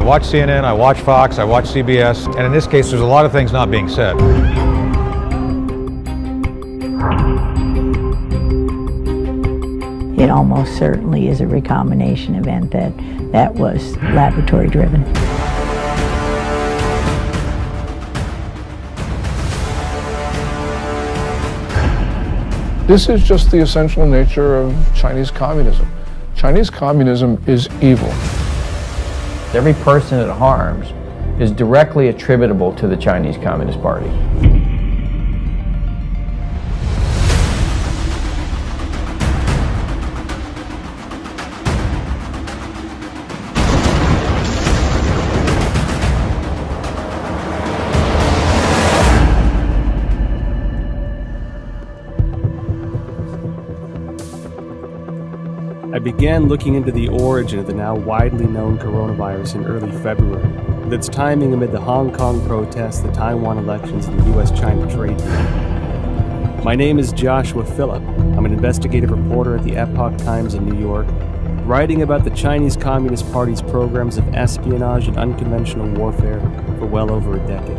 I watch CNN, I watch Fox, I watch CBS, and in this case, there's a lot of things not being said. It almost certainly is a recombination event that was laboratory driven. This is just the essential nature of Chinese communism. Chinese communism is evil. Every person it harms is directly attributable to the Chinese Communist Party. I began looking into the origin of the now widely known coronavirus in early February, with its timing amid the Hong Kong protests, the Taiwan elections, and the US-China trade war. My name is Joshua Phillip. I'm an investigative reporter at the Epoch Times in New York, writing about the Chinese Communist Party's programs of espionage and unconventional warfare for well over a decade.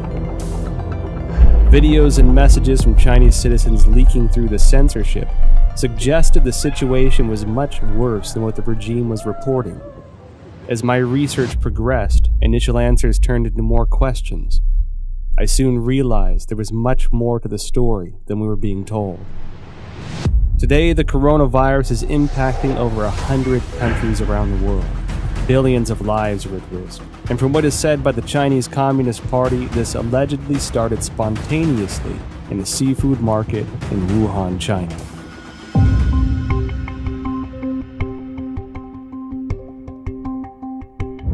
Videos and messages from Chinese citizens leaking through the censorship suggested the situation was much worse than what the regime was reporting. As my research progressed, initial answers turned into more questions. I soon realized there was much more to the story than we were being told. Today, the coronavirus is impacting over 100 countries around the world. Billions of lives are at risk. And from what is said by the Chinese Communist Party, this allegedly started spontaneously in a seafood market in Wuhan, China.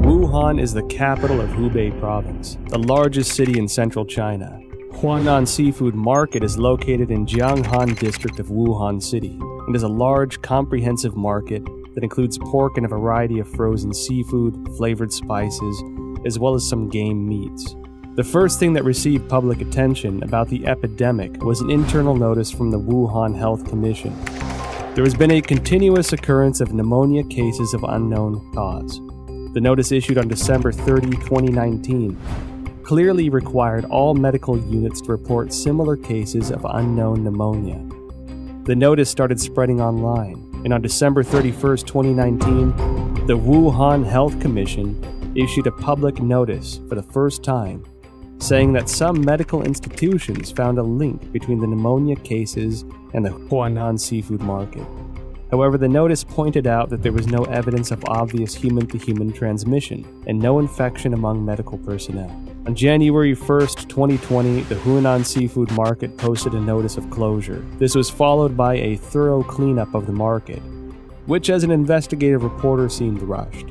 Wuhan is the capital of Hubei province, the largest city in central China. Huanan Seafood Market is located in Jianghan district of Wuhan City and is a large, comprehensive market that includes pork and a variety of frozen seafood, flavored spices, as well as some game meats. The first thing that received public attention about the epidemic was an internal notice from the Wuhan Health Commission. There has been a continuous occurrence of pneumonia cases of unknown cause. The notice issued on December 30, 2019, clearly required all medical units to report similar cases of unknown pneumonia. The notice started spreading online, and on December 31, 2019, the Wuhan Health Commission issued a public notice for the first time, saying that some medical institutions found a link between the pneumonia cases and the Huanan seafood market. However, the notice pointed out that there was no evidence of obvious human-to-human transmission and no infection among medical personnel. On January 1, 2020, the Huanan Seafood Market posted a notice of closure. This was followed by a thorough cleanup of the market, which as an investigative reporter seemed rushed.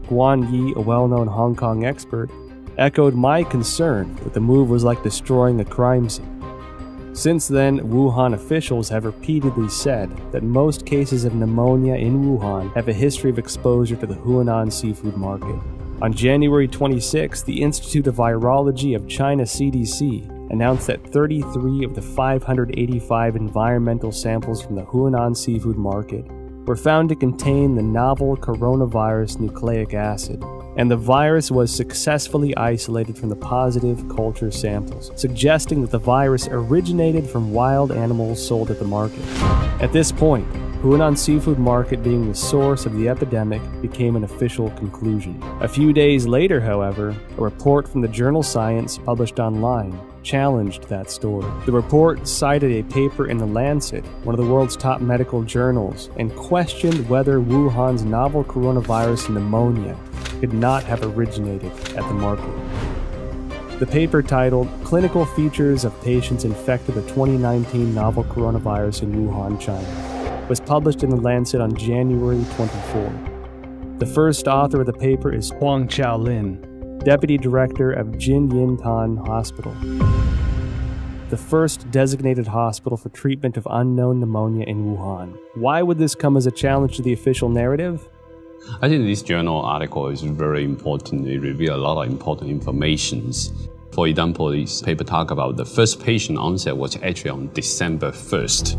Guan Yi, a well-known Hong Kong expert, echoed my concern that the move was like destroying a crime scene. Since then, Wuhan officials have repeatedly said that most cases of pneumonia in Wuhan have a history of exposure to the Huanan seafood market. On January 26, the Institute of Virology of China CDC announced that 33 of the 585 environmental samples from the Huanan seafood market were found to contain the novel coronavirus nucleic acid, and the virus was successfully isolated from the positive culture samples, suggesting that the virus originated from wild animals sold at the market. At this point, Huanan Seafood Market being the source of the epidemic became an official conclusion. A few days later, however, a report from the journal Science published online challenged that story. The report cited a paper in The Lancet, one of the world's top medical journals, and questioned whether Wuhan's novel coronavirus pneumonia could not have originated at the market. The paper, titled Clinical Features of Patients Infected with 2019 Novel Coronavirus in Wuhan, China, was published in The Lancet on January 24. The first author of the paper is Huang Qiaolin, Deputy Director of Jinyintan Hospital, the first designated hospital for treatment of unknown pneumonia in Wuhan. Why would this come as a challenge to the official narrative? I think this journal article is very important. It reveals a lot of important information. For example, this paper talks about the first patient onset was actually on December 1st.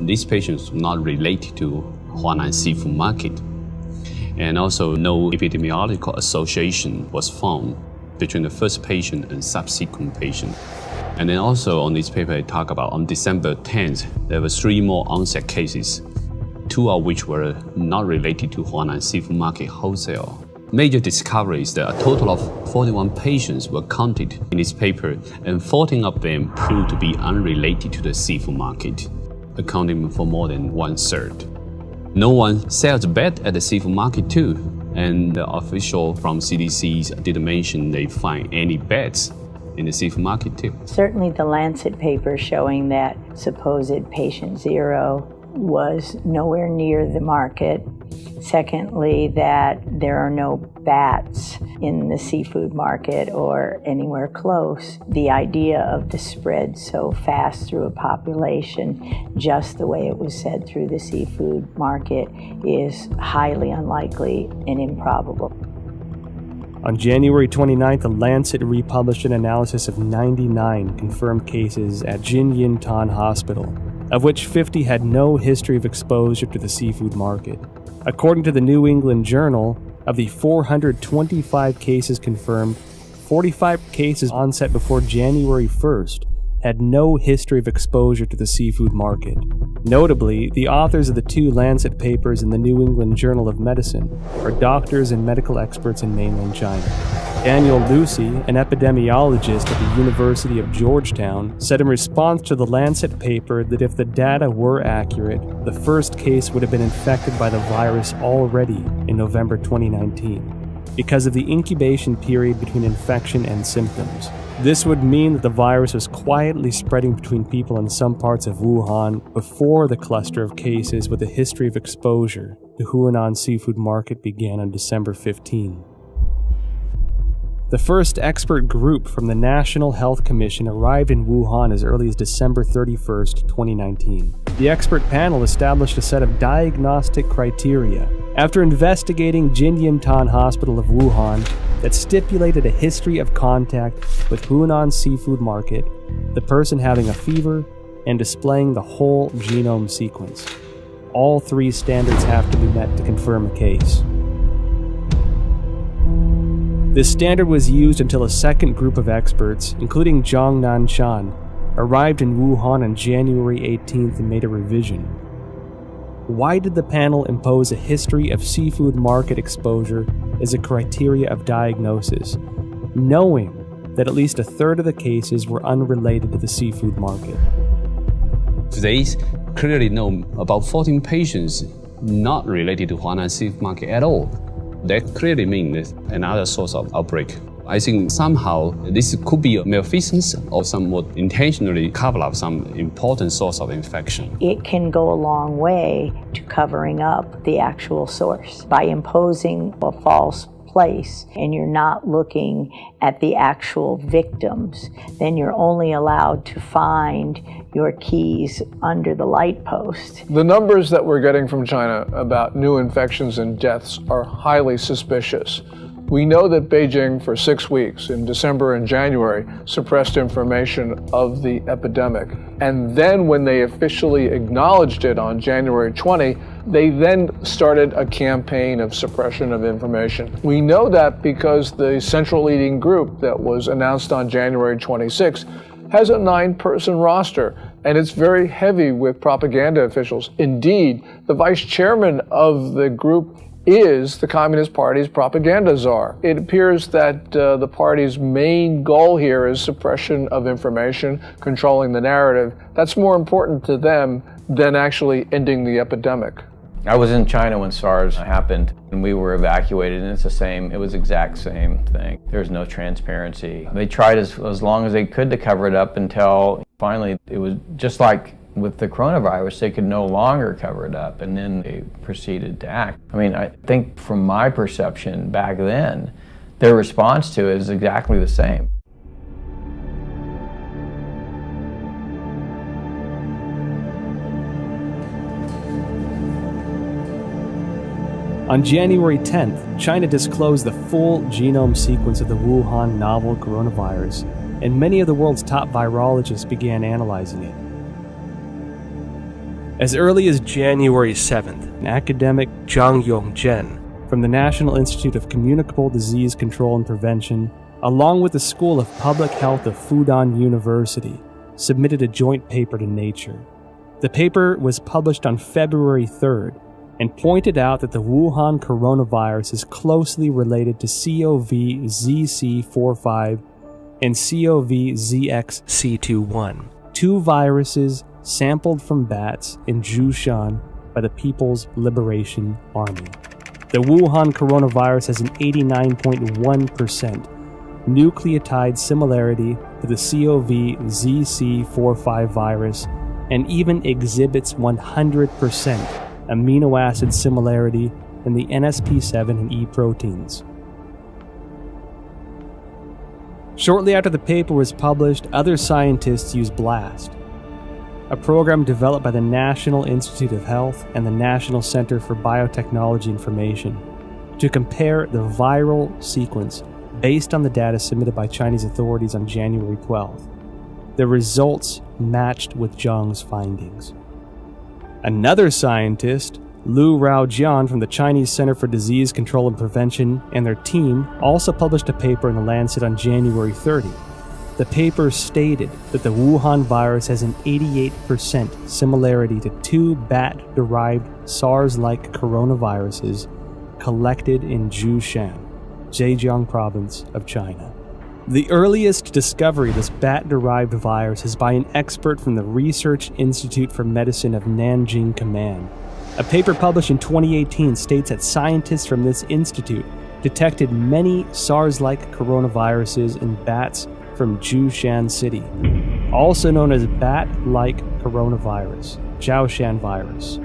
These patients were not related to Huanan Seafood Market. and also no epidemiological association was found between the first patient and subsequent patient. And then also on this paper, I talk about on December 10th, there were 3 more onset cases, 2 of which were not related to Huanan Seafood Market wholesale. Major discovery is that a total of 41 patients were counted in this paper, and 14 of them proved to be unrelated to the seafood market, accounting for more than 1/3. No one sells bed at the seafood market too, and the official from CDC didn't mention they find any beds in the seafood market too. Certainly the Lancet paper showing that supposed patient 0 was nowhere near the market. Secondly, that there are no bats in the seafood market or anywhere close. The idea of the spread so fast through a population, just the way it was said through the seafood market, is highly unlikely and improbable. On January 29th, The Lancet republished an analysis of 99 confirmed cases at Jinyintan Hospital, of which 50 had no history of exposure to the seafood market. According to the New England Journal, of the 425 cases confirmed, 45 cases onset before January 1st had no history of exposure to the seafood market. Notably, the authors of the 2 Lancet papers in the New England Journal of Medicine are doctors and medical experts in mainland China. Daniel Lucy, an epidemiologist at the University of Georgetown, said in response to the Lancet paper that if the data were accurate, the first case would have been infected by the virus already in November 2019, because of the incubation period between infection and symptoms. This would mean that the virus was quietly spreading between people in some parts of Wuhan before the cluster of cases with a history of exposure to Huanan Seafood Market began on December 15. The first expert group from the National Health Commission arrived in Wuhan as early as December 31st, 2019. The expert panel established a set of diagnostic criteria after investigating Jinyintan Hospital of Wuhan that stipulated a history of contact with Huanan Seafood Market, the person having a fever, and displaying the whole genome sequence. All 3 standards have to be met to confirm a case. This standard was used until a second group of experts, including Zhang Nanshan, arrived in Wuhan on January 18th and made a revision. Why did the panel impose a history of seafood market exposure as a criteria of diagnosis, knowing that at least 1/3 of the cases were unrelated to the seafood market? They clearly know about 14 patients not related to Huanan Seafood Market at all. That clearly means another source of outbreak. I think somehow this could be a malfeasance or somewhat intentionally cover up some important source of infection. It can go a long way to covering up the actual source by imposing a false place and you're not looking at the actual victims. Then you're only allowed to find your keys under the light post. The numbers that we're getting from China about new infections and deaths are highly suspicious. We know that Beijing, for 6 weeks in December and January, suppressed information of the epidemic. And then when they officially acknowledged it on January 20, they then started a campaign of suppression of information. We know that because the central leading group that was announced on January 26 has a 9-person roster, and it's very heavy with propaganda officials. Indeed, the vice chairman of the group is the Communist Party's propaganda czar. It appears that the party's main goal here is suppression of information, controlling the narrative. That's more important to them than actually ending the epidemic. I was in China when SARS happened, and we were evacuated, and it was the exact same thing. There's no transparency. They tried as long as they could to cover it up until finally it was just like with the coronavirus, they could no longer cover it up, and then they proceeded to act. I mean, I think from my perception back then, their response to it is exactly the same. On January 10th, China disclosed the full genome sequence of the Wuhan novel coronavirus, and many of the world's top virologists began analyzing it. As early as January 7th, academic Zhang Yongzhen from the National Institute of Communicable Disease Control and Prevention, along with the School of Public Health of Fudan University, submitted a joint paper to Nature. The paper was published on February 3rd and pointed out that the Wuhan coronavirus is closely related to CoV-ZC45 and CoV-ZXC21, two viruses sampled from bats in Zhoushan by the People's Liberation Army. The Wuhan coronavirus has an 89.1% nucleotide similarity to the CoV-ZC45 virus and even exhibits 100% amino acid similarity in the NSP7 and E proteins. Shortly after the paper was published, other scientists used BLAST, a program developed by the National Institute of Health and the National Center for Biotechnology Information, to compare the viral sequence based on the data submitted by Chinese authorities on January 12th. The results matched with Zhang's findings. Another scientist, Lu Raojian from the Chinese Center for Disease Control and Prevention, and their team also published a paper in The Lancet on January 30. The paper stated that the Wuhan virus has an 88% similarity to two bat-derived SARS-like coronaviruses collected in Zhoushan, Zhejiang province of China. The earliest discovery of this bat-derived virus is by an expert from the Research Institute for Medicine of Nanjing Command. A paper published in 2018 states that scientists from this institute detected many SARS-like coronaviruses in bats from Zhoushan City, also known as bat-like coronavirus, Zhoushan virus.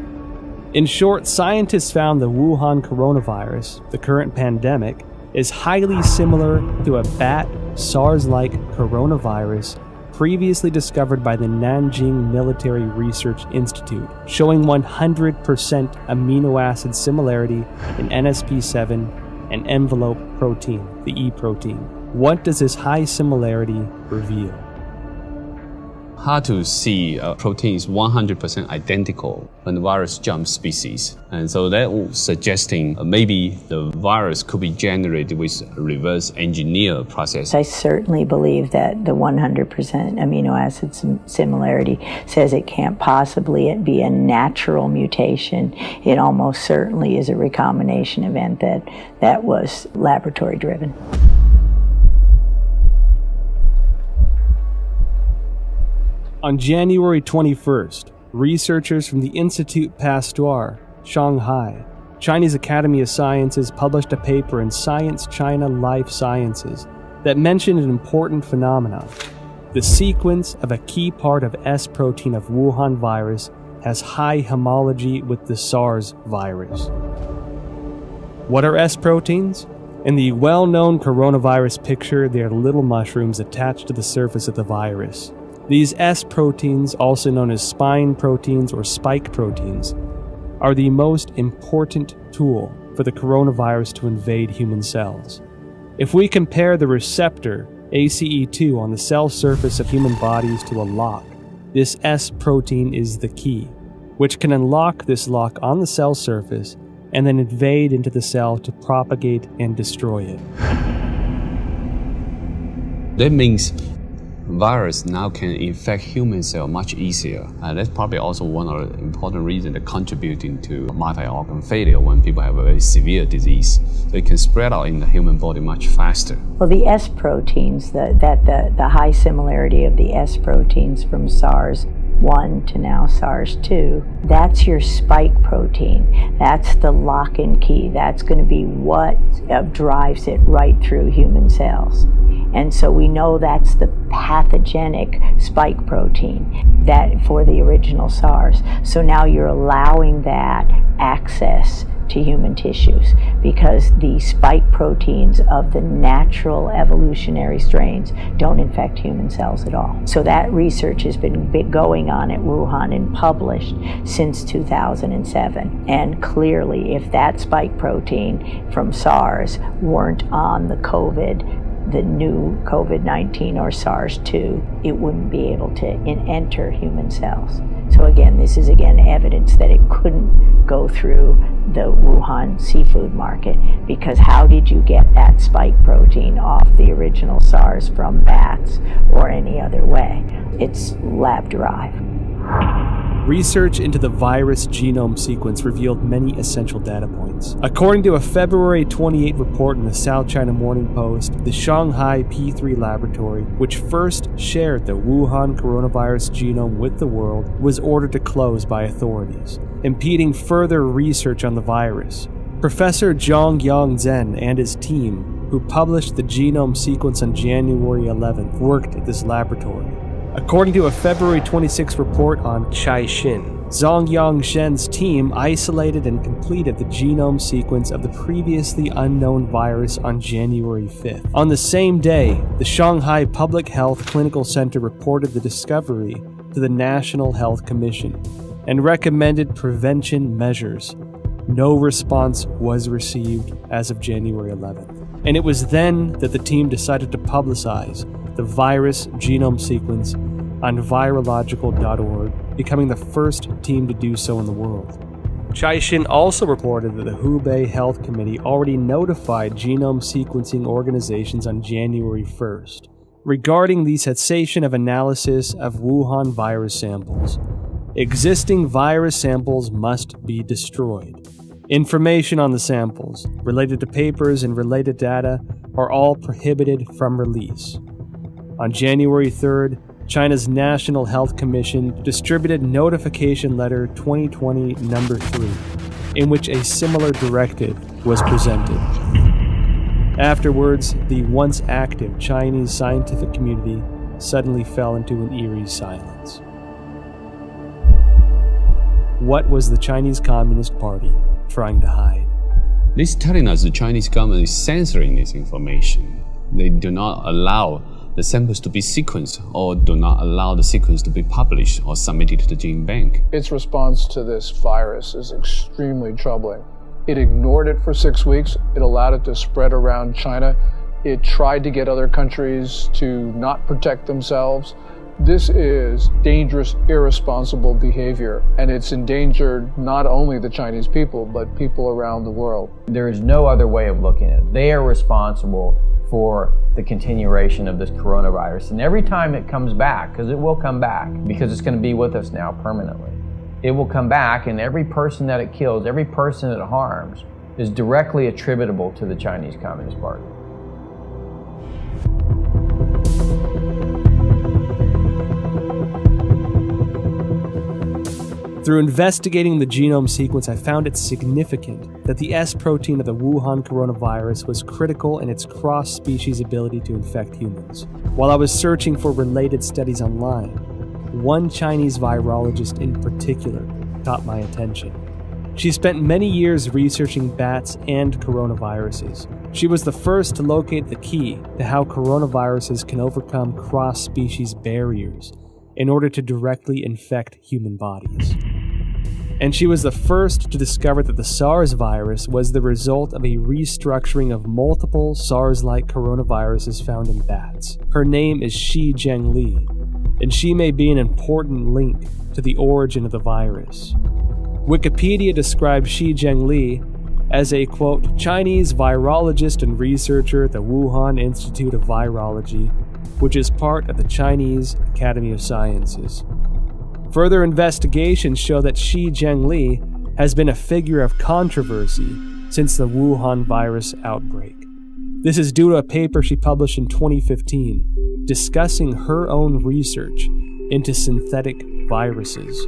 In short, scientists found the Wuhan coronavirus, the current pandemic, is highly similar to a bat SARS-like coronavirus previously discovered by the Nanjing Military Research Institute, showing 100% amino acid similarity in NSP7 and envelope protein, the E protein. What does this high similarity reveal? Hard to see a protein is 100% identical when the virus jumps species. And so that was suggesting maybe the virus could be generated with a reverse engineer process. I certainly believe that the 100% amino acid similarity says it can't possibly be a natural mutation. It almost certainly is a recombination event that was laboratory driven. On January 21st, researchers from the Institut Pasteur, Shanghai, Chinese Academy of Sciences published a paper in Science China Life Sciences that mentioned an important phenomenon. The sequence of a key part of S protein of Wuhan virus has high homology with the SARS virus. What are S proteins? In the well-known coronavirus picture, they are little mushrooms attached to the surface of the virus. These S proteins, also known as spine proteins or spike proteins, are the most important tool for the coronavirus to invade human cells. If we compare the receptor ACE2 on the cell surface of human bodies to a lock, this S protein is the key, which can unlock this lock on the cell surface and then invade into the cell to propagate and destroy it. That means virus now can infect human cell much easier. That's probably also one of the important reasons that contributing to multi-organ failure when people have a very severe disease. So it can spread out in the human body much faster. Well, the S proteins, the high similarity of the S proteins from SARS-1 to now SARS-2, that's your spike protein. That's the lock and key. That's going to be what drives it right through human cells. And so we know that's the pathogenic spike protein that for the original SARS. So now you're allowing that access to human tissues because the spike proteins of the natural evolutionary strains don't infect human cells at all. So that research has been going on at Wuhan and published since 2007. And clearly, if that spike protein from SARS weren't on the new COVID-19 or SARS-2, it wouldn't be able to enter human cells. So So again, this is evidence that it couldn't go through the Wuhan seafood market, because how did you get that spike protein off the original SARS from bats or any other way? It's lab-derived. Research into the virus genome sequence revealed many essential data points. According to a February 28 report in the South China Morning Post, the Shanghai P3 laboratory, which first shared the Wuhan coronavirus genome with the world, was ordered to close by authorities, impeding further research on the virus. Professor Zhongyang Zhen and his team, who published the genome sequence on January 11th, worked at this laboratory. According to a February 26 report on Caixin, Zhongyang Zhen's team isolated and completed the genome sequence of the previously unknown virus on January 5th. On the same day, the Shanghai Public Health Clinical Center reported the discovery to the National Health Commission and recommended prevention measures. No response was received as of January 11th. And it was then that the team decided to publicize the virus genome sequence on virological.org, becoming the first team to do so in the world. Caixin also reported that the Hubei Health Committee already notified genome sequencing organizations on January 1st regarding the cessation of analysis of Wuhan virus samples. Existing virus samples must be destroyed. Information on the samples, related to papers and related data, are all prohibited from release. On January 3rd, China's National Health Commission distributed Notification Letter 2020 No. 3, in which a similar directive was presented. Afterwards, the once active Chinese scientific community suddenly fell into an eerie silence. What was the Chinese Communist Party trying to hide? This is telling us the Chinese government is censoring this information. They do not allow the samples to be sequenced, or do not allow the sequence to be published or submitted to the gene bank. Its response to this virus is extremely troubling. It ignored it for 6 weeks. It allowed it to spread around China. It tried to get other countries to not protect themselves. This is dangerous, irresponsible behavior, and it's endangered not only the Chinese people, but people around the world. There is no other way of looking at it. They are responsible for the continuation of this coronavirus. And every time it comes back, because it will come back, because it's going to be with us now permanently, it will come back, and every person that it kills, every person it harms, is directly attributable to the Chinese Communist Party. Through investigating the genome sequence, I found it significant that the S protein of the Wuhan coronavirus was critical in its cross-species ability to infect humans. While I was searching for related studies online, one Chinese virologist in particular caught my attention. She spent many years researching bats and coronaviruses. She was the first to locate the key to how coronaviruses can overcome cross-species barriers in order to directly infect human bodies. And she was the first to discover that the SARS virus was the result of a restructuring of multiple SARS-like coronaviruses found in bats. Her name is Shi Zhengli, and she may be an important link to the origin of the virus. Wikipedia describes Shi Zhengli as a, quote, Chinese virologist and researcher at the Wuhan Institute of Virology, which is part of the Chinese Academy of Sciences. Further investigations show that Shi Zhengli has been a figure of controversy since the Wuhan virus outbreak. This is due to a paper she published in 2015 discussing her own research into synthetic viruses.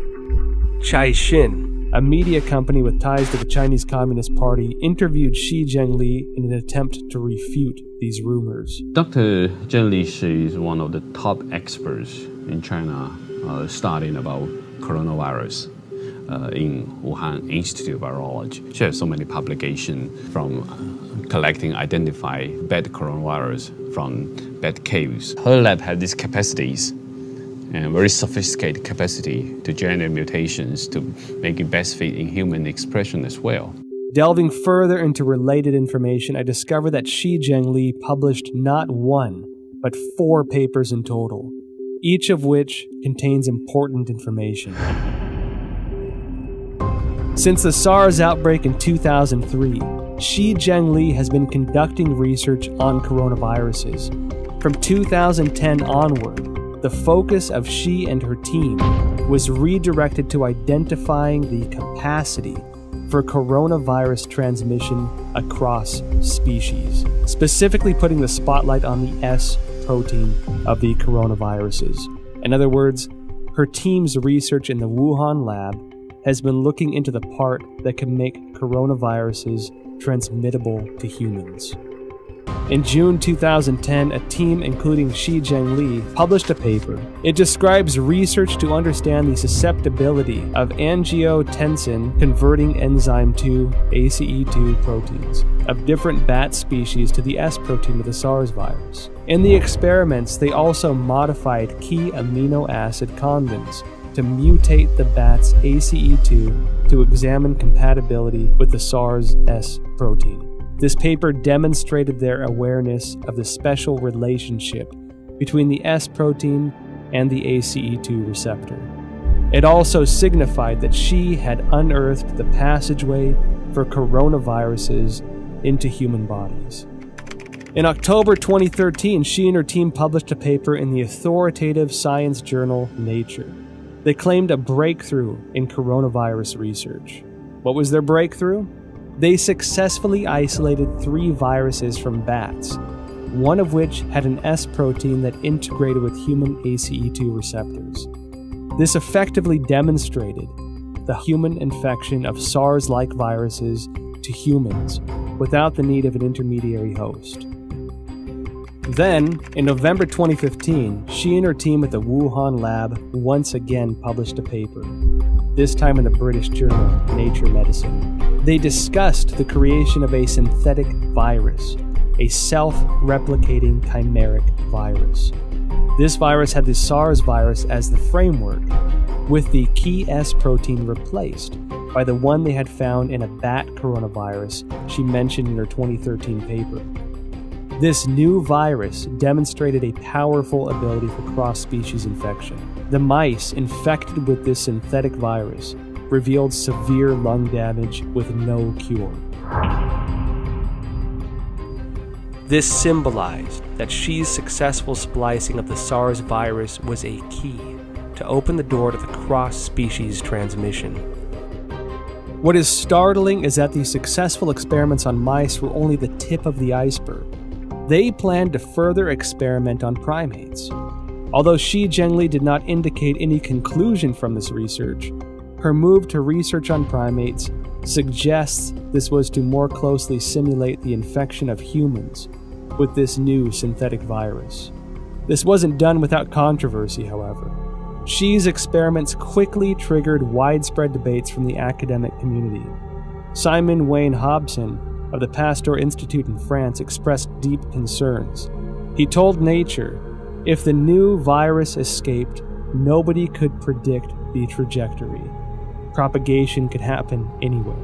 Caixin, a media company with ties to the Chinese Communist Party, interviewed Shi Zhengli in an attempt to refute these rumors. Dr. Zheng Li is one of the top experts in China studying about coronavirus in Wuhan Institute of Virology. She has so many publications from collecting, identify bad coronavirus from bad caves. Her lab has these capacities and very sophisticated capacity to generate mutations to make it best fit in human expression as well. Delving further into related information, I discovered that Shi Zhengli published not one, but 4 papers in total, each of which contains important information. Since the SARS outbreak in 2003, Shi Zhengli has been conducting research on coronaviruses. From 2010 onward, the focus of Shi and her team was redirected to identifying the capacity for coronavirus transmission across species, specifically putting the spotlight on the S protein of the coronaviruses. In other words, her team's research in the Wuhan lab has been looking into the part that can make coronaviruses transmittable to humans. In June 2010, a team including Shi Zhengli published a paper. It describes research to understand the susceptibility of angiotensin converting enzyme 2 ACE2 proteins of different bat species to the S protein of the SARS virus. In the experiments, they also modified key amino acid convents to mutate the bat's ACE2 to examine compatibility with the SARS S protein. This paper demonstrated their awareness of the special relationship between the S protein and the ACE2 receptor. It also signified that Shi had unearthed the passageway for coronaviruses into human bodies. In October 2013, Shi and her team published a paper in the authoritative science journal Nature. They claimed a breakthrough in coronavirus research. What was their breakthrough? They successfully isolated 3 viruses from bats, one of which had an S protein that integrated with human ACE2 receptors. This effectively demonstrated the human infection of SARS-like viruses to humans without the need of an intermediary host. Then, in November 2015, Shi and her team at the Wuhan lab once again published a paper, this time in the British journal Nature Medicine. They discussed the creation of a synthetic virus, a self-replicating chimeric virus. This virus had the SARS virus as the framework, with the key S protein replaced by the one they had found in a bat coronavirus she mentioned in her 2013 paper. This new virus demonstrated a powerful ability for cross-species infection. The mice infected with this synthetic virus revealed severe lung damage with no cure. This symbolized that Shi's successful splicing of the SARS virus was a key to open the door to the cross-species transmission. What is startling is that these successful experiments on mice were only the tip of the iceberg. They planned to further experiment on primates. Although Shi Zhengli did not indicate any conclusion from this research, her move to research on primates suggests this was to more closely simulate the infection of humans with this new synthetic virus. This wasn't done without controversy, however. Shi's experiments quickly triggered widespread debates from the academic community. Simon Wayne Hobson of the Pasteur Institute in France expressed deep concerns. He told Nature, if the new virus escaped, nobody could predict the trajectory. Propagation could happen anywhere.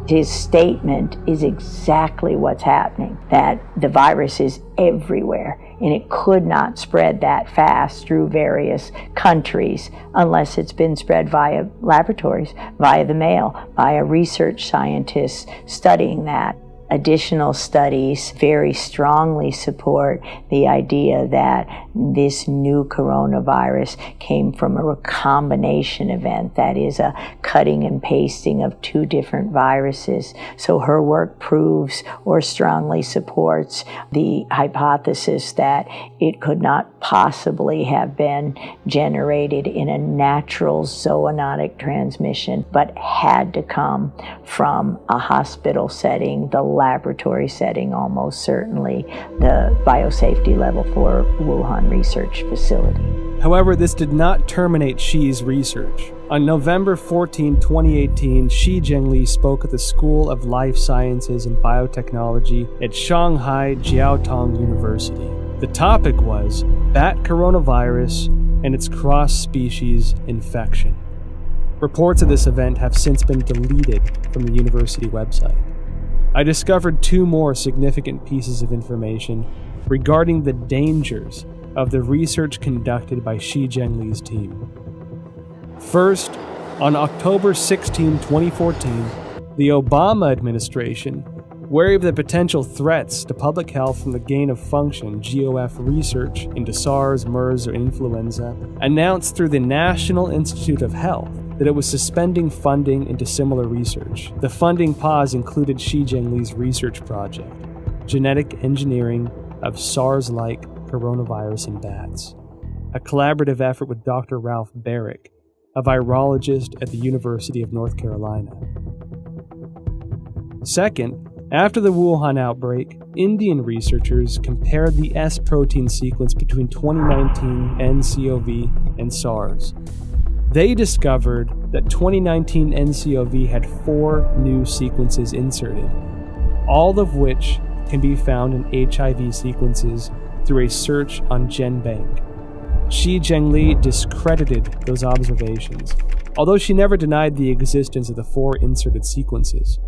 His statement is exactly what's happening, that the virus is everywhere and it could not spread that fast through various countries unless it's been spread via laboratories, via the mail, via research scientists studying that. Additional studies very strongly support the idea that this new coronavirus came from a recombination event, that is a cutting and pasting of 2 different viruses. So her work proves or strongly supports the hypothesis that it could not possibly have been generated in a natural zoonotic transmission, but had to come from a hospital setting, the laboratory setting, almost certainly the biosafety level for Wuhan research facility. However, this did not terminate Shi's research. On November 14, 2018, Shi Zhengli spoke at the School of Life Sciences and Biotechnology at Shanghai Jiaotong University. The topic was bat coronavirus and its cross-species infection. Reports of this event have since been deleted from the university website. I discovered 2 more significant pieces of information regarding the dangers of the research conducted by Shi Zhengli's team. First, On October 16, 2014, the Obama administration, wary of the potential threats to public health from the gain-of-function GOF research into SARS, MERS, or influenza, announced through the National Institute of Health that it was suspending funding into similar research. The funding pause included Xi Jinping's research project, genetic engineering of SARS-like coronavirus in bats, a collaborative effort with Dr. Ralph Barrick, a virologist at the University of North Carolina. Second, after the Wuhan outbreak, Indian researchers compared the S protein sequence between 2019 nCoV and SARS. They discovered that 2019 nCoV had 4 new sequences inserted, all of which can be found in HIV sequences through a search on GenBank. Shi Zhengli discredited those observations, although she never denied the existence of the 4 inserted sequences.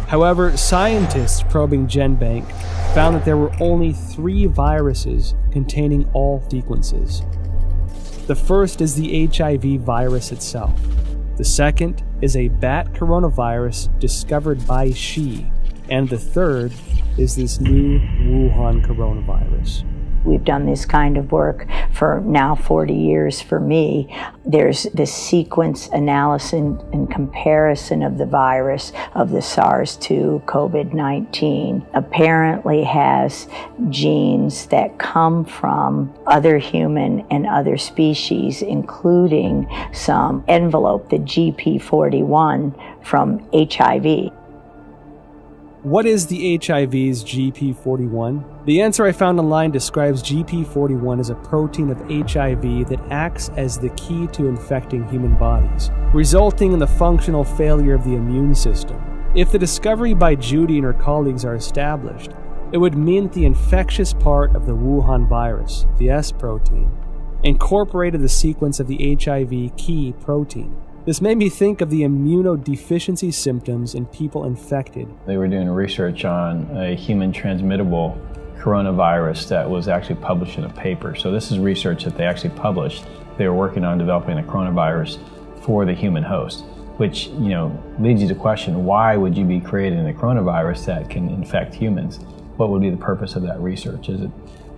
However, scientists probing GenBank found that there were only 3 viruses containing all sequences. The first is the HIV virus itself. The second is a bat coronavirus discovered by Xi. And the third is this new Wuhan coronavirus. We've done this kind of work for now 40 years for me. There's the sequence analysis and comparison of the virus of the SARS-2 COVID-19 apparently has genes that come from other human and other species, including some envelope, the GP41 from HIV. What is the HIV's GP41? The answer I found online describes GP41 as a protein of HIV that acts as the key to infecting human bodies, resulting in the functional failure of the immune system. If the discovery by Judy and her colleagues are established, it would mean that the infectious part of the Wuhan virus, the S protein, incorporated the sequence of the HIV key protein. This made me think of the immunodeficiency symptoms in people infected. They were doing research on a human transmittable coronavirus that was actually published in a paper. So this is research that they actually published. They were working on developing a coronavirus for the human host, which, leads you to question, why would you be creating a coronavirus that can infect humans? What would be the purpose of that research? Is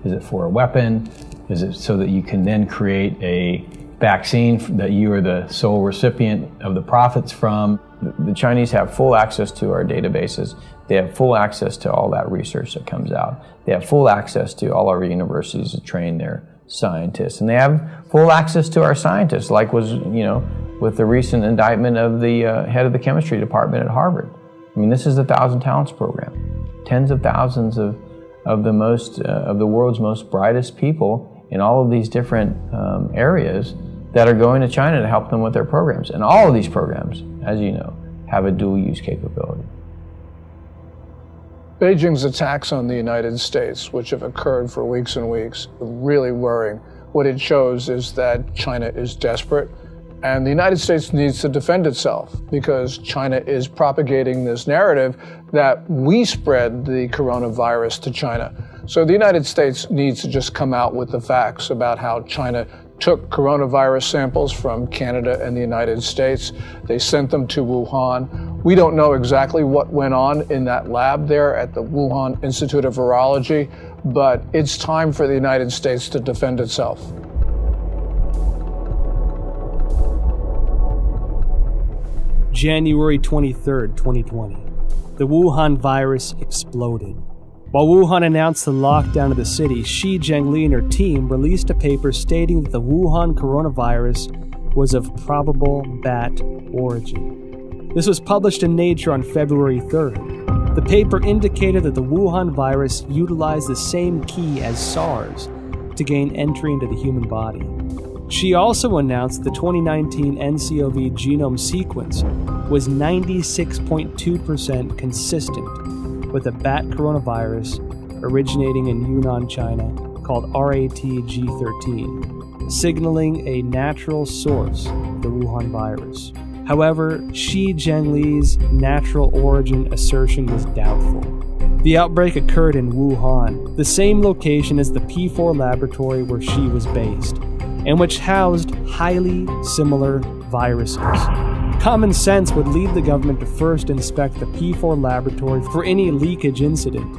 it for a weapon? Is it so that you can then create a vaccine that you are the sole recipient of the profits from? The Chinese have full access to our databases. They have full access to all that research that comes out. They have full access to all our universities to train their scientists. And they have full access to our scientists, like was, with the recent indictment of the head of the chemistry department at Harvard. I mean, this is the 1,000 Talents program. Tens of thousands of the world's most brightest people in all of these different areas that are going to China to help them with their programs. And all of these programs, as you know, have a dual use capability. Beijing's attacks on the United States, which have occurred for weeks and weeks, are really worrying. What it shows is that China is desperate, and the United States needs to defend itself because China is propagating this narrative that we spread the coronavirus to China. So the United States needs to just come out with the facts about how China took coronavirus samples from Canada and the United States. They sent them to Wuhan. We don't know exactly what went on in that lab there at the Wuhan Institute of Virology, but it's time for the United States to defend itself. January 23rd, 2020. The Wuhan virus exploded. While Wuhan announced the lockdown of the city, Shi Zhengli and her team released a paper stating that the Wuhan coronavirus was of probable bat origin. This was published in Nature on February 3rd. The paper indicated that the Wuhan virus utilized the same key as SARS to gain entry into the human body. She also announced the 2019 nCoV genome sequence was 96.2% consistent with a bat coronavirus originating in Yunnan, China, called RATG13, signaling a natural source of the Wuhan virus. However, Shi Zhengli's natural origin assertion was doubtful. The outbreak occurred in Wuhan, the same location as the P4 laboratory where Shi was based, and which housed highly similar viruses. Common sense would lead the government to first inspect the P4 laboratory for any leakage incident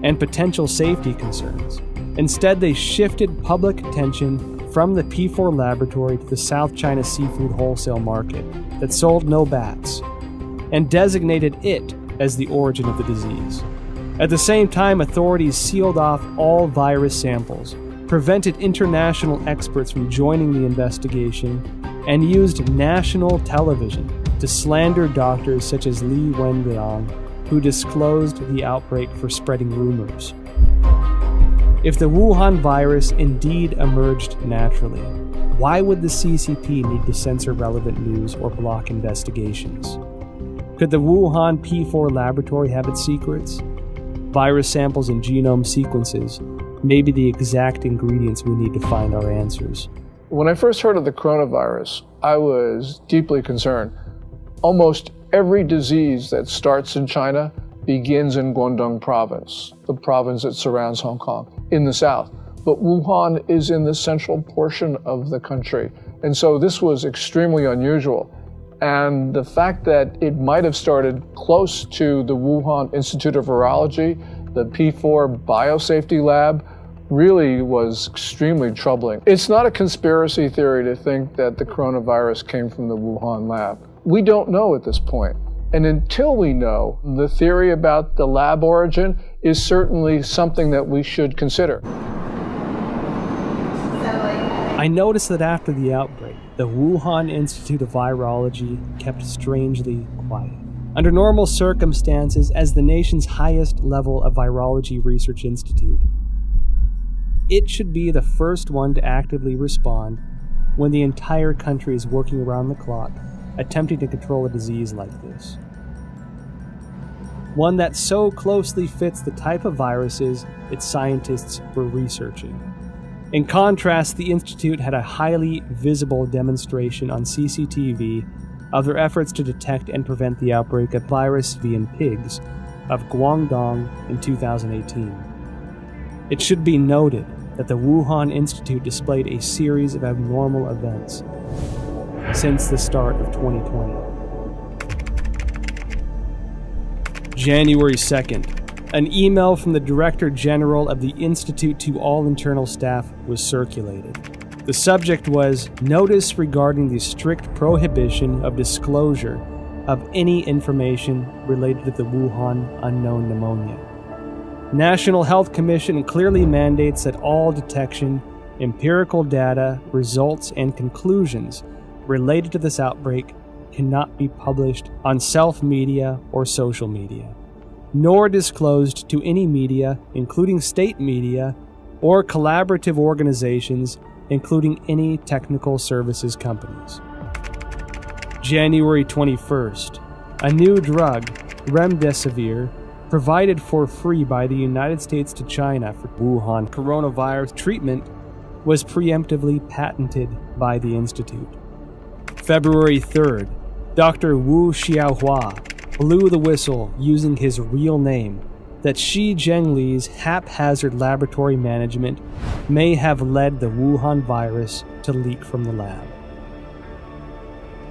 and potential safety concerns. Instead, they shifted public attention from the P4 laboratory to the South China seafood wholesale market that sold no bats, and designated it as the origin of the disease. At the same time, authorities sealed off all virus samples, prevented international experts from joining the investigation, and used national television to slander doctors such as Li Wenliang, who disclosed the outbreak for spreading rumors. If the Wuhan virus indeed emerged naturally, why would the CCP need to censor relevant news or block investigations? Could the Wuhan P4 laboratory have its secrets? Virus samples and genome sequences may be the exact ingredients we need to find our answers. When I first heard of the coronavirus, I was deeply concerned. Almost every disease that starts in China begins in Guangdong province, the province that surrounds Hong Kong, in the south. But Wuhan is in the central portion of the country. And so this was extremely unusual. And the fact that it might have started close to the Wuhan Institute of Virology, the P4 biosafety lab, really was extremely troubling. It's not a conspiracy theory to think that the coronavirus came from the Wuhan lab. We don't know at this point. And until we know, the theory about the lab origin is certainly something that we should consider. I noticed that after the outbreak, the Wuhan Institute of Virology kept strangely quiet. Under normal circumstances, as the nation's highest level of virology research institute, it should be the first one to actively respond when the entire country is working around the clock, attempting to control a disease like this. One that so closely fits the type of viruses its scientists were researching. In contrast, the Institute had a highly visible demonstration on CCTV of their efforts to detect and prevent the outbreak of virus V in pigs of Guangdong in 2018. It should be noted that the Wuhan Institute displayed a series of abnormal events since the start of 2020. January 2nd, an email from the Director General of the Institute to all internal staff was circulated. The subject was Notice regarding the strict prohibition of disclosure of any information related to the Wuhan unknown pneumonia. National Health Commission clearly mandates that all detection, empirical data, results, and conclusions related to this outbreak cannot be published on self-media or social media, nor disclosed to any media, including state media, or collaborative organizations, including any technical services companies. January 21st, a new drug, remdesivir, provided for free by the United States to China for Wuhan coronavirus treatment, was preemptively patented by the Institute. February 3rd, Dr. Wu Xiaohua blew the whistle using his real name that Xi Zhengli's haphazard laboratory management may have led the Wuhan virus to leak from the lab.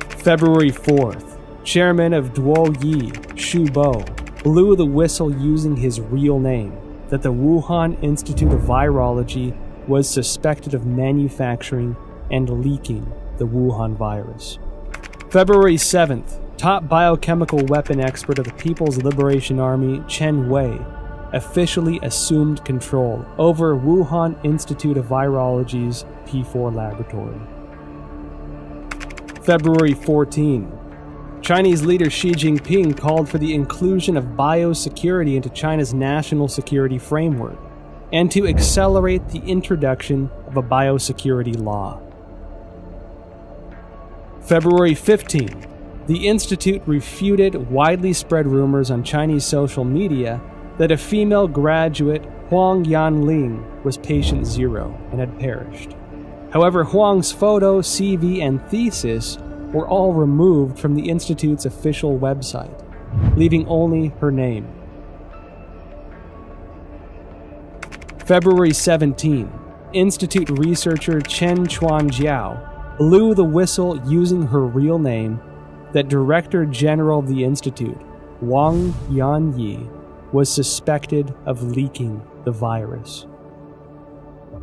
February 4th, Chairman of Duoyi, Xu Bo, blew the whistle using his real name that the Wuhan Institute of Virology was suspected of manufacturing and leaking the Wuhan virus. February 7th, top biochemical weapon expert of the People's Liberation Army, Chen Wei, officially assumed control over Wuhan Institute of Virology's P4 laboratory. February 14, Chinese leader Xi Jinping called for the inclusion of biosecurity into China's national security framework and to accelerate the introduction of a biosecurity law. February 15, the Institute refuted widely spread rumors on Chinese social media that a female graduate, Huang Yanling, was patient zero and had perished. However, Huang's photo, CV, and thesis were all removed from the Institute's official website, leaving only her name. February 17, Institute researcher Chen Chuanjiao blew the whistle using her real name that Director General of the Institute, Wang Yanyi, was suspected of leaking the virus.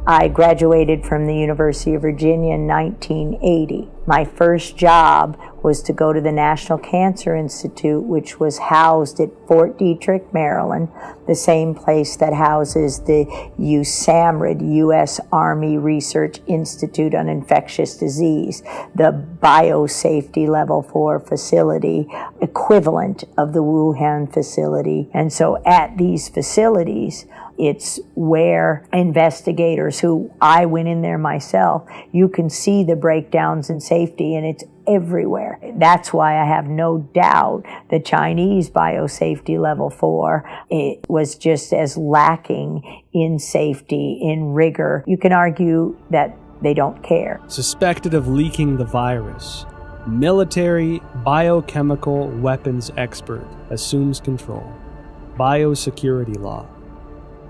I graduated from the University of Virginia in 1980. My first job was to go to the National Cancer Institute, which was housed at Fort Detrick, Maryland, the same place that houses the USAMRIID, U.S. Army Research Institute on Infectious Disease, the biosafety level 4 facility, equivalent of the Wuhan facility. And so at these facilities, it's where investigators who I went in there myself, you can see the breakdowns in safety, and it's everywhere. That's why I have no doubt the Chinese biosafety level 4, it was just as lacking in safety, in rigor. You can argue that they don't care. Suspected of leaking the virus, military biochemical weapons expert assumes control. Biosecurity law.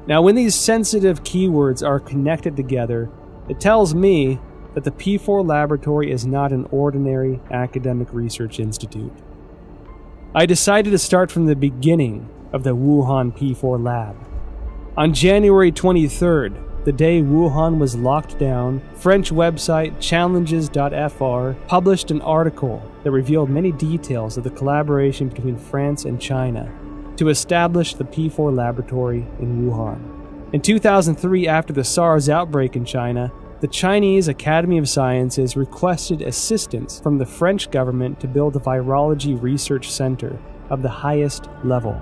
Now, when these sensitive keywords are connected together, it tells me that the P4 laboratory is not an ordinary academic research institute. I decided to start from the beginning of the Wuhan P4 lab. On January 23rd, the day Wuhan was locked down, French website challenges.fr published an article that revealed many details of the collaboration between France and China to establish the P4 laboratory in Wuhan. In 2003, after the SARS outbreak in China, the Chinese Academy of Sciences requested assistance from the French government to build a virology research center of the highest level.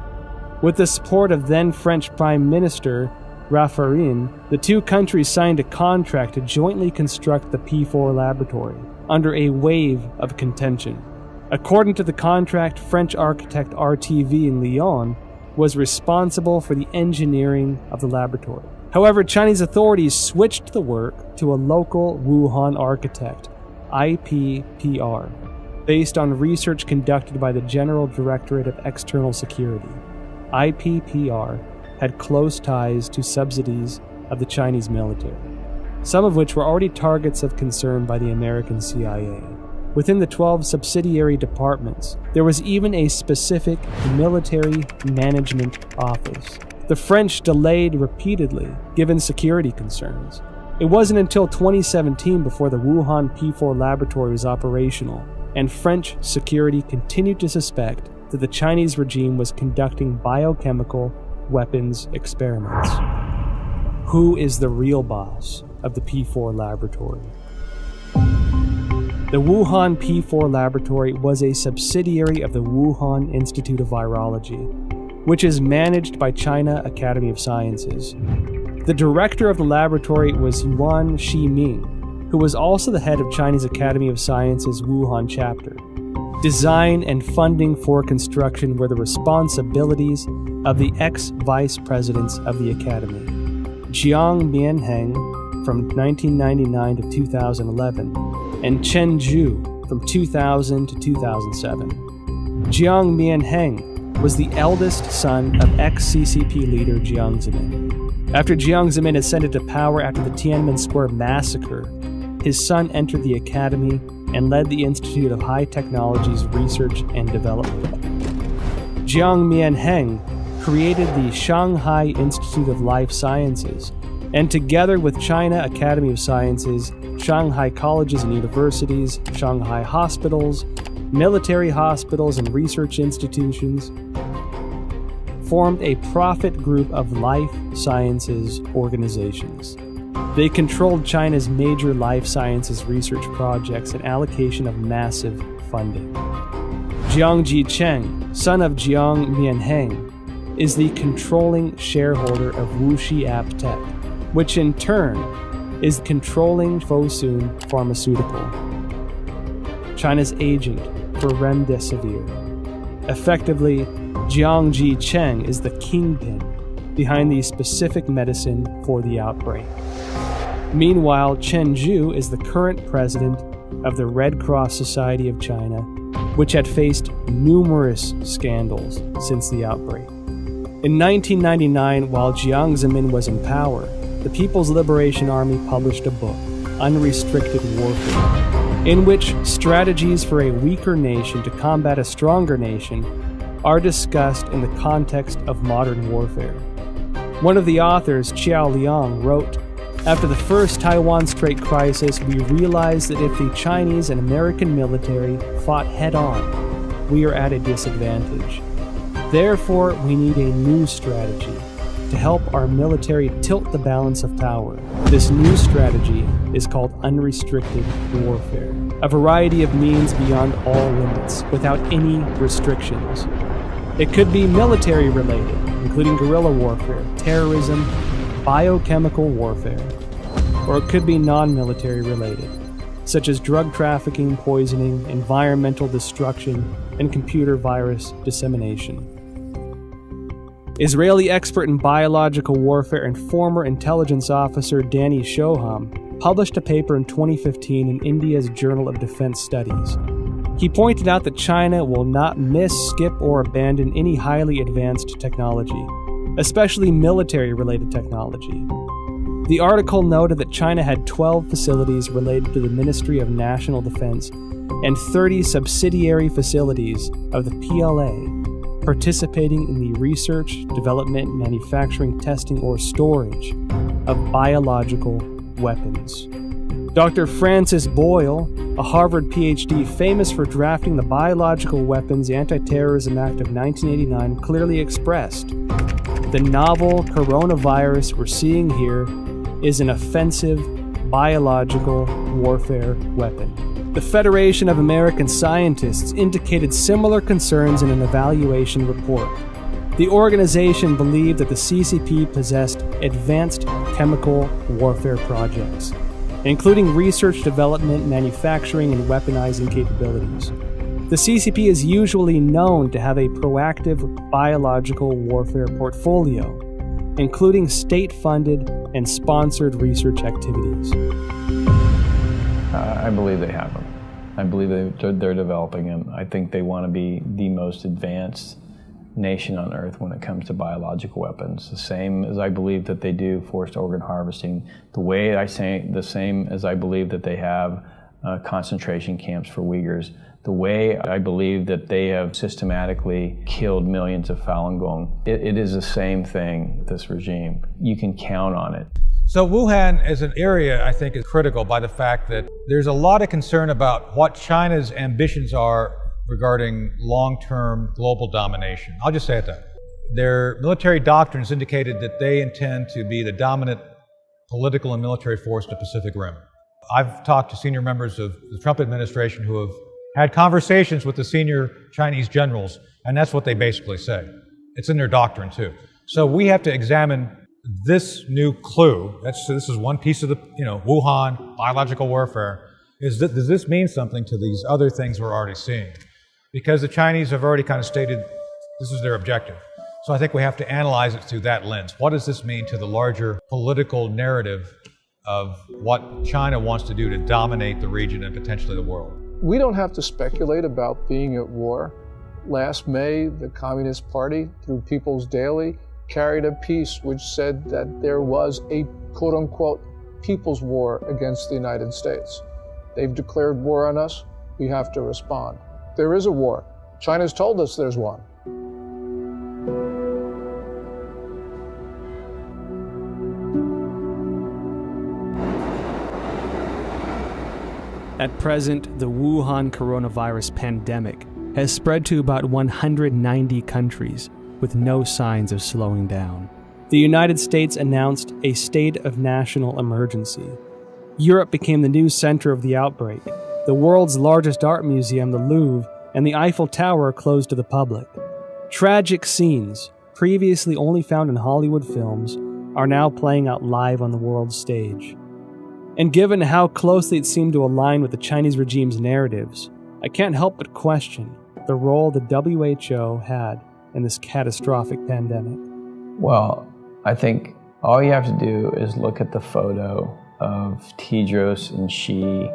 With the support of then French Prime Minister Raffarin, the two countries signed a contract to jointly construct the P4 laboratory under a wave of contention. According to the contract, French architect RTV in Lyon was responsible for the engineering of the laboratory. However, Chinese authorities switched the work to a local Wuhan architect, IPPR, based on research conducted by the General Directorate of External Security. IPPR had close ties to subsidies of the Chinese military, some of which were already targets of concern by the American CIA. Within the 12 subsidiary departments, there was even a specific military management office. The French delayed repeatedly, given security concerns. It wasn't until 2017 before the Wuhan P4 laboratory was operational, and French security continued to suspect that the Chinese regime was conducting biochemical weapons experiments. Who is the real boss of the P4 laboratory? The Wuhan P4 laboratory was a subsidiary of the Wuhan Institute of Virology, which is managed by China Academy of Sciences. The director of the laboratory was Yuan Shiming, who was also the head of Chinese Academy of Sciences Wuhan chapter. Design and funding for construction were the responsibilities of the ex-vice presidents of the academy, Jiang Mianheng from 1999 to 2011, and Chen Zhu from 2000 to 2007. Jiang Mianheng was the eldest son of ex-CCP leader Jiang Zemin. After Jiang Zemin ascended to power after the Tiananmen Square massacre, his son entered the academy and led the Institute of High Technologies Research and Development. Jiang Mianheng created the Shanghai Institute of Life Sciences, and together with China Academy of Sciences, Shanghai colleges and universities, Shanghai hospitals, military hospitals, and research institutions, formed a profit group of life sciences organizations. They controlled China's major life sciences research projects and allocation of massive funding. Jiang Jicheng, son of Jiang Mianheng, is the controlling shareholder of Wuxi AppTec, which in turn is controlling Fosun Pharmaceutical, China's agent for Remdesivir. Effectively, Jiang Jicheng is the kingpin behind the specific medicine for the outbreak. Meanwhile, Chen Zhu is the current president of the Red Cross Society of China, which had faced numerous scandals since the outbreak. In 1999, while Jiang Zemin was in power, the People's Liberation Army published a book, Unrestricted Warfare, in which strategies for a weaker nation to combat a stronger nation are discussed in the context of modern warfare. One of the authors, Qiao Liang, wrote, "After the first Taiwan Strait crisis, we realized that if the Chinese and American military fought head-on, we are at a disadvantage. Therefore, we need a new strategy to help our military tilt the balance of power. This new strategy is called unrestricted warfare, a variety of means beyond all limits, without any restrictions. It could be military related, including guerrilla warfare, terrorism, biochemical warfare, or it could be non-military related, such as drug trafficking, poisoning, environmental destruction, and computer virus dissemination." Israeli expert in biological warfare and former intelligence officer Danny Shoham published a paper in 2015 in India's Journal of Defense Studies. He pointed out that China will not miss, skip, or abandon any highly advanced technology, especially military-related technology. The article noted that China had 12 facilities related to the Ministry of National Defense and 30 subsidiary facilities of the PLA participating in the research, development, manufacturing, testing, or storage of biological weapons. Dr. Francis Boyle, a Harvard PhD famous for drafting the Biological Weapons Anti-Terrorism Act of 1989, clearly expressed, "The novel coronavirus we're seeing here is an offensive biological warfare weapon." The Federation of American Scientists indicated similar concerns in an evaluation report. The organization believed that the CCP possessed advanced chemical warfare projects, including research, development, manufacturing, and weaponizing capabilities. The CCP is usually known to have a proactive biological warfare portfolio, including state-funded and sponsored research activities. I believe they have them. I believe they're developing them. I think they want to be the most advanced nation on earth when it comes to biological weapons. The same as I believe that they do forced organ harvesting. The same as I believe that they have concentration camps for Uyghurs. The way I believe that they have systematically killed millions of Falun Gong. It is the same thing, this regime. You can count on it. So Wuhan as an area, I think, is critical by the fact that there's a lot of concern about what China's ambitions are regarding long-term global domination. I'll just say it that. Their military doctrines indicated that they intend to be the dominant political and military force in the Pacific Rim. I've talked to senior members of the Trump administration who have had conversations with the senior Chinese generals, and that's what they basically say. It's in their doctrine, too. So we have to examine this new clue. This is one piece of the, Wuhan, biological warfare. Does this mean something to these other things we're already seeing? Because the Chinese have already kind of stated this is their objective. So I think we have to analyze it through that lens. What does this mean to the larger political narrative of what China wants to do to dominate the region and potentially the world? We don't have to speculate about being at war. Last May, the Communist Party, through People's Daily, carried a piece which said that there was a quote-unquote people's war against the United States. They've declared war on us. We have to respond. There is a war. China's told us there's one. At present, the Wuhan coronavirus pandemic has spread to about 190 countries, with no signs of slowing down. The United States announced a state of national emergency. Europe became the new center of the outbreak. The world's largest art museum, the Louvre, and the Eiffel Tower closed to the public. Tragic scenes, previously only found in Hollywood films, are now playing out live on the world stage. And given how closely it seemed to align with the Chinese regime's narratives, I can't help but question the role the WHO had in this catastrophic pandemic. Well, I think all you have to do is look at the photo of Tedros and Xi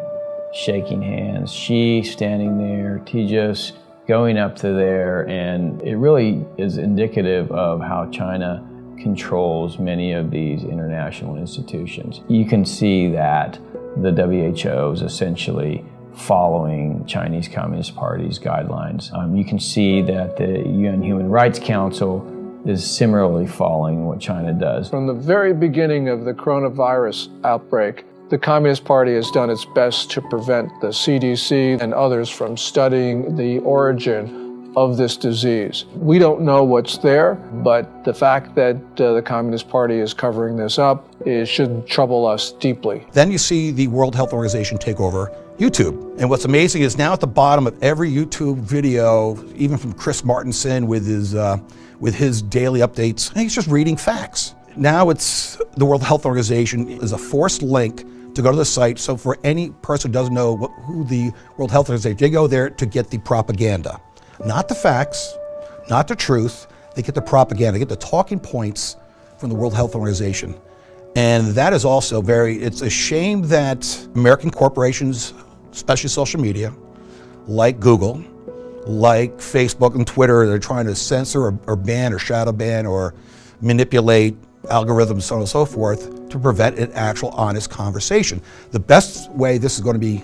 shaking hands, Xi standing there, Tedros going up to there, and it really is indicative of how China controls many of these international institutions. You can see that the WHO is essentially following Chinese Communist Party's guidelines. You can see that the UN Human Rights Council is similarly following what China does. From the very beginning of the coronavirus outbreak, the Communist Party has done its best to prevent the CDC and others from studying the origin of this disease. We don't know what's there, but the fact that the Communist Party is covering this up should trouble us deeply. Then you see the World Health Organization take over YouTube. And what's amazing is now at the bottom of every YouTube video, even from Chris Martenson with his daily updates, he's just reading facts. Now it's the World Health Organization is a forced link to go to the site. So for any person who doesn't know who the World Health Organization, they go there to get the propaganda. Not the facts, not the truth, they get the propaganda, they get the talking points from the World Health Organization. And that is also it's a shame that American corporations, especially social media, like Google, like Facebook and Twitter, they're trying to censor or ban or shadow ban or manipulate algorithms, so on and so forth, to prevent an actual honest conversation. The best way this is going to be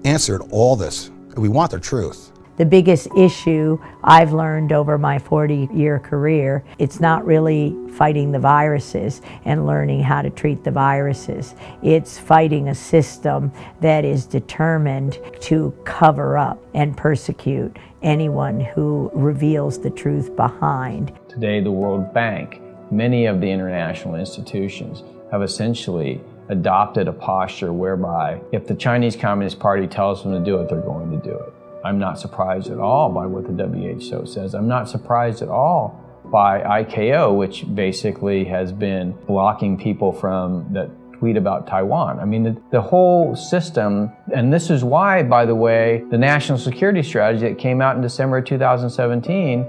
answered, all this, we want the truth. The biggest issue I've learned over my 40-year career, it's not really fighting the viruses and learning how to treat the viruses. It's fighting a system that is determined to cover up and persecute anyone who reveals the truth behind. Today, the World Bank, many of the international institutions have essentially adopted a posture whereby if the Chinese Communist Party tells them to do it, they're going to do it. I'm not surprised at all by what the WHO says. I'm not surprised at all by ICAO, which basically has been blocking people from that tweet about Taiwan. I mean, the whole system, and this is why, by the way, the national security strategy that came out in December 2017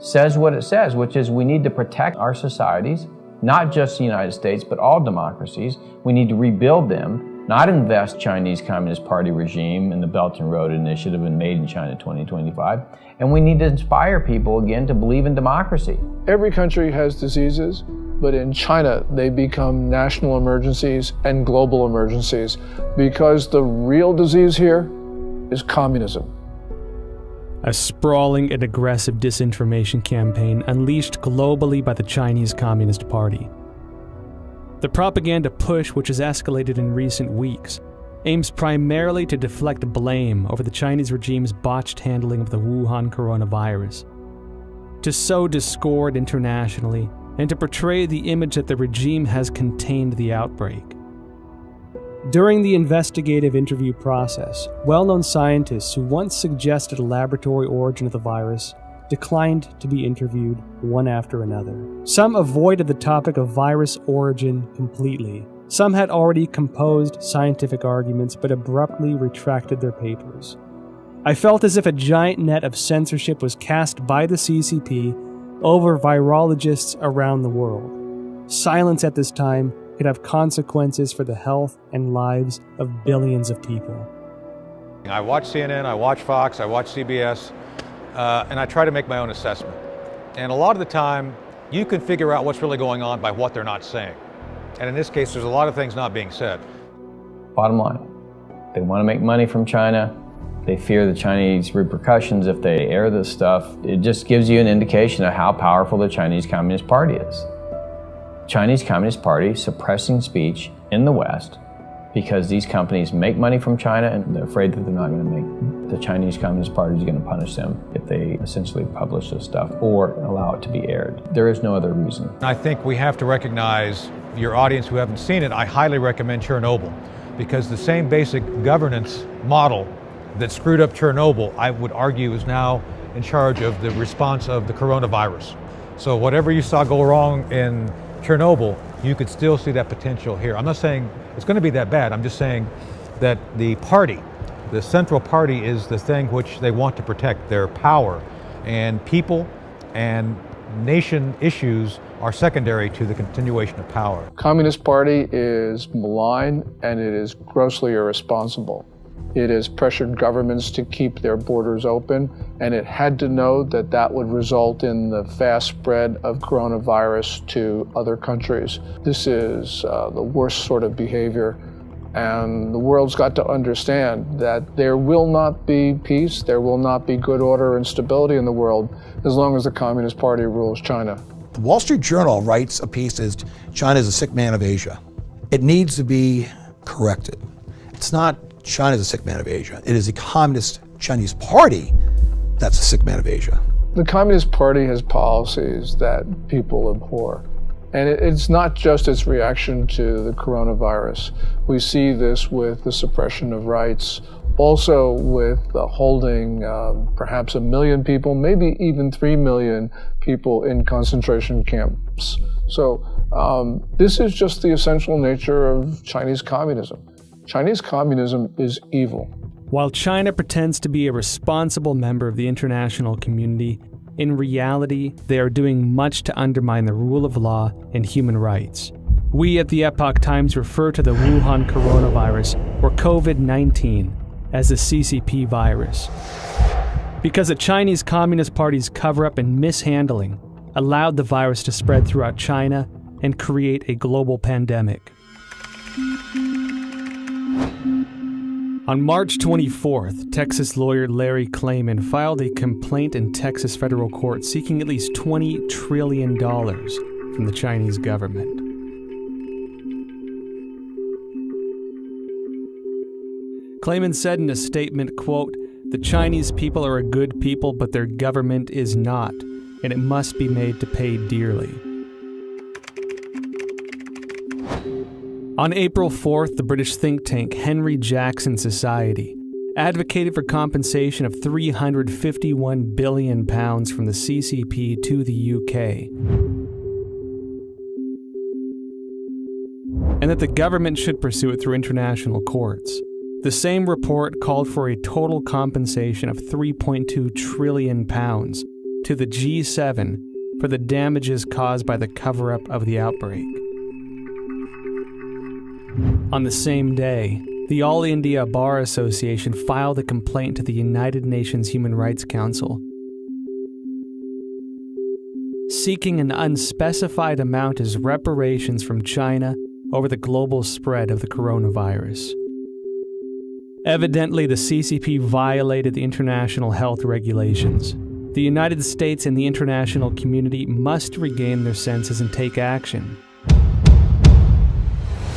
says what it says, which is we need to protect our societies, not just the United States, but all democracies. We need to rebuild them, not invest Chinese Communist Party regime in the Belt and Road Initiative and Made in China 2025. And we need to inspire people again to believe in democracy. Every country has diseases, but in China, they become national emergencies and global emergencies because the real disease here is communism. A sprawling and aggressive disinformation campaign unleashed globally by the Chinese Communist Party. The propaganda push, which has escalated in recent weeks, aims primarily to deflect blame over the Chinese regime's botched handling of the Wuhan coronavirus, to sow discord internationally, and to portray the image that the regime has contained the outbreak. During the investigative interview process, well-known scientists who once suggested a laboratory origin of the virus declined to be interviewed one after another. Some avoided the topic of virus origin completely. Some had already composed scientific arguments but abruptly retracted their papers. I felt as if a giant net of censorship was cast by the CCP over virologists around the world. Silence at this time could have consequences for the health and lives of billions of people. I watch CNN, I watch Fox, I watch CBS, and I try to make my own assessment. And a lot of the time, you can figure out what's really going on by what they're not saying. And in this case, there's a lot of things not being said. Bottom line, they want to make money from China. They fear the Chinese repercussions if they air this stuff. It just gives you an indication of how powerful the Chinese Communist Party is. Chinese Communist Party suppressing speech in the West because these companies make money from China and they're afraid that they're not going to make, the Chinese Communist Party is going to punish them if they essentially publish this stuff or allow it to be aired. There is no other reason. I think we have to recognize, your audience who haven't seen it, I highly recommend Chernobyl, because the same basic governance model that screwed up Chernobyl, I would argue, is now in charge of the response of the coronavirus. So whatever you saw go wrong in Chernobyl, you could still see that potential here. I'm not saying it's going to be that bad. I'm just saying that the party, the central party, is the thing which they want to protect, their power. And people and nation issues are secondary to the continuation of power. Communist Party is malign and it is grossly irresponsible. It has pressured governments to keep their borders open, and it had to know that that would result in the fast spread of coronavirus to other countries. This is the worst sort of behavior And the world's got to understand that there will not be peace, there will not be good order and stability in the world as long as the Communist Party rules China. The Wall Street Journal writes a piece as China is a sick man of Asia. It needs to be corrected. It's not China is a sick man of Asia. It is the Communist Chinese Party that's a sick man of Asia. The Communist Party has policies that people abhor. And it's not just its reaction to the coronavirus. We see this with the suppression of rights, also with holding perhaps 1 million people, maybe even 3 million people in concentration camps. So this is just the essential nature of Chinese communism. Chinese communism is evil. While China pretends to be a responsible member of the international community, in reality, they are doing much to undermine the rule of law and human rights. We at the Epoch Times refer to the Wuhan coronavirus, or COVID-19, as the CCP virus, because the Chinese Communist Party's cover-up and mishandling allowed the virus to spread throughout China and create a global pandemic. On March 24th, Texas lawyer Larry Klayman filed a complaint in Texas federal court seeking at least $20 trillion from the Chinese government. Klayman said in a statement, quote, "The Chinese people are a good people, but their government is not, and it must be made to pay dearly." On April 4th, the British think tank Henry Jackson Society advocated for compensation of £351 billion from the CCP to the UK, and that the government should pursue it through international courts. The same report called for a total compensation of £3.2 trillion to the G7 for the damages caused by the cover-up of the outbreak. On the same day, the All India Bar Association filed a complaint to the United Nations Human Rights Council, seeking an unspecified amount as reparations from China over the global spread of the coronavirus. Evidently, the CCP violated the international health regulations. The United States and the international community must regain their senses and take action.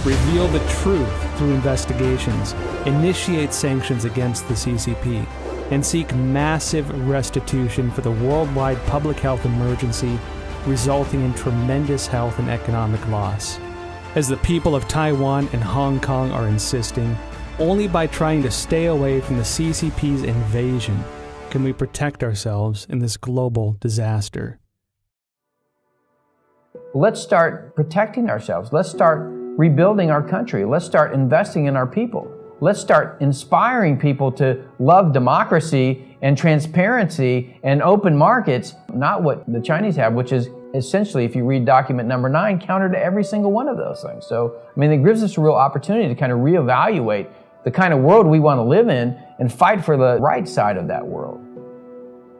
Reveal the truth through investigations, initiate sanctions against the CCP, and seek massive restitution for the worldwide public health emergency resulting in tremendous health and economic loss. As the people of Taiwan and Hong Kong are insisting, only by trying to stay away from the CCP's invasion can we protect ourselves in this global disaster. Let's start protecting ourselves. Let's start rebuilding our country. Let's start investing in our people. Let's start inspiring people to love democracy and transparency and open markets, not what the Chinese have, which is essentially, if you read document number 9, counter to every single one of those things. So, I mean, it gives us a real opportunity to kind of reevaluate the kind of world we want to live in and fight for the right side of that world.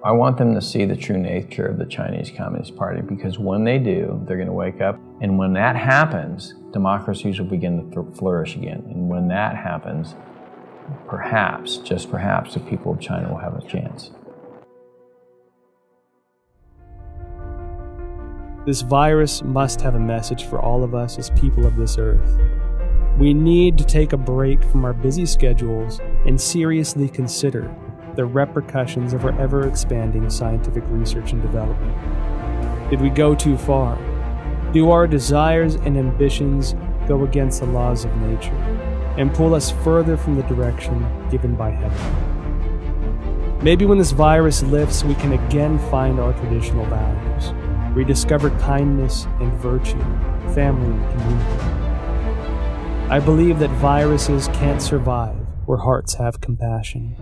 I want them to see the true nature of the Chinese Communist Party, because when they do, they're going to wake up. And when that happens, democracies will begin to flourish again. And when that happens, perhaps, just perhaps, the people of China will have a chance. This virus must have a message for all of us as people of this earth. We need to take a break from our busy schedules and seriously consider the repercussions of our ever-expanding scientific research and development. Did we go too far? Do our desires and ambitions go against the laws of nature and pull us further from the direction given by heaven? Maybe when this virus lifts, we can again find our traditional values, rediscover kindness and virtue, family and community. I believe that viruses can't survive where hearts have compassion.